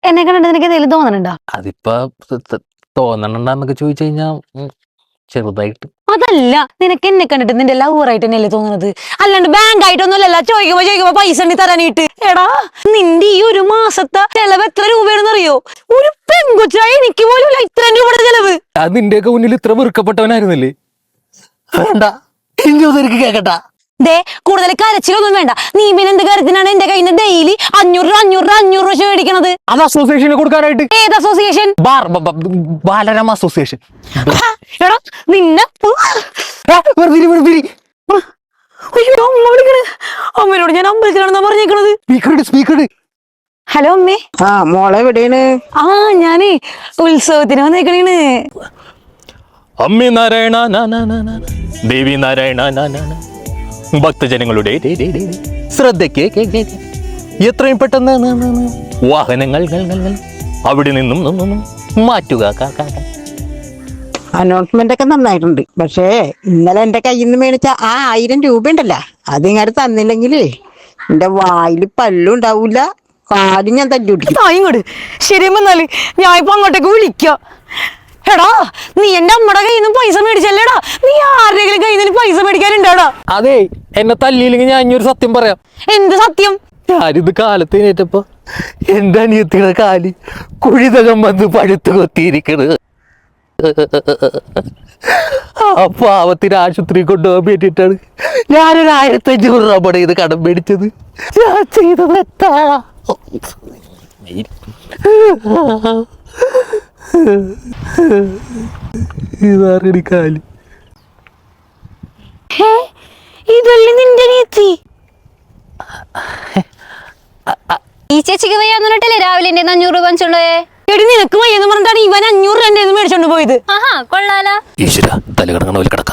എന്നെ കണ്ടിട്ട് നിനക്ക് എന്തെങ്കിലും തോന്നണുണ്ടോ? അതിപ്പോ തോന്നണുണ്ടെന്നൊക്കെ ചോദിച്ചു കഴിഞ്ഞാ ചെറുതായിട്ട്. അതല്ല, നിനക്ക് എന്നെ കണ്ടിട്ട് നിന്റെ ലവറായിട്ട് തന്നെയല്ലേ തോന്നുന്നത്, അല്ലാണ്ട് ബാങ്ക് ആയിട്ടൊന്നുമല്ല. ചോദിക്കുമ്പോ പൈസ ഉണ്ടി തരാനായിട്ട്. എടാ, നിന്റെ ഈ ഒരു മാസത്തെ ചെലവ് എത്ര രൂപയാണെന്ന് അറിയോ? ഒരു പെൺകൊച്ചായി എനിക്ക് പോലും ഇത്രയും രൂപയുടെ ചെലവ്. അത് നിന്റെയൊക്കെ മുന്നിൽ ഇത്ര വെറുക്കപ്പെട്ടവനായിരുന്നല്ലേ? വേണ്ട, എനിക്ക് കേക്കട്ടാ. ദേ, കൂടുതൽ കരച്ചിലൊന്നും വേണ്ട. നീ പിന്നെ എന്ത് കാര്യത്തിനാണ് എന്റെ കയ്യിൽ നിന്ന് ഡെയിലി 500 രൂപ മേടിക്കണത്? അത് അസോസിയേഷന് കൊടുക്കാനായിട്ട്. ഏത് അസോസിയേഷൻ? ബാലരാമ അസോസിയേഷൻ. എടാ നിന്നെ അമ്മയോട് ഞാൻ അമ്പലത്തിലാണെന്നാ പറഞ്ഞേക്കണത്. ഹലോ അമ്മേ. മോളെ എവിടെയാണ്? ഞാനേ ഉത്സവത്തിന് വന്നേക്കണേണ്. അമ്മേ നാരായണ ദേവി നാരായണ ഭക്തജനങ്ങളുടെ ശ്രദ്ധയ്ക്ക് എത്രയും പെട്ടെന്ന് വാഹനങ്ങൾ അവിടെ നിന്നും മാറ്റുക. അനൗൺസ്മെന്റ് ഒക്കെ നന്നായിട്ടുണ്ട്. പക്ഷേ ഇന്നലെ എന്റെ കയ്യിൽ നിന്ന് മേടിച്ച 1000 രൂപ ഉണ്ടല്ലോ, അത് ഇങ്ങോട്ട് തന്നില്ലെങ്കിലേ എന്റെ വായിൽ പല്ലുണ്ടാവൂല, കാലും ഞാൻ തല്ലിവിടിക്കും. ഇങ്ങോട്ട് ശരിയെന്നാല് ഞാൻ ഇപ്പൊ അങ്ങോട്ടേക്ക് വിളിക്കാം. എടാ, നീ എന്റെ അമ്മയുടെ കയ്യിൽ നിന്ന് പൈസ മേടിച്ചല്ലേടാ? നീ ആരുടെയെങ്കിലും കയ്യിൽ നിന്ന് പൈസ മേടിക്കാനുണ്ടാടാ? അതെ, എന്നെ തല്ലിയില്ലെങ്കിൽ ഞാൻ ഇനിയൊരു സത്യം പറയാം. എന്ത് സത്യം? ഞാനിത് കാലത്ത് നേറ്റപ്പോ എന്റെ അനിയത്തിയുടെ കാല് കുഴിതകം വന്ന് പഴുത്ത് കൊത്തിയിരിക്കണ്. ആ പാവത്തിന് ആശുപത്രി കൊണ്ടുപോകാൻ വേണ്ടിയിട്ടാണ് ഞാനൊരു 1500 രൂപ ഇത് കടം മേടിച്ചത്. ഞാൻ ചെയ്തത് എത്താ? ഇതാറടി കാല്. ഇതല്ലേ നിന്റെ അനിയത്തി? ഈ ചേച്ചിക്ക് വയ്യാന്നിട്ടല്ലേ രാവിലെ 500 രൂപ വെച്ചോണ്ടേ? എടി, നിനക്ക് വയ്യെന്ന് പറഞ്ഞിട്ടാണ് ഇവൻ 500 രൂപ മേടിച്ചോണ്ട് പോയത്. കൊള്ളാലോ. ഈശ്വര, തലകടങ്ങണ പോലെ കിടക്ക.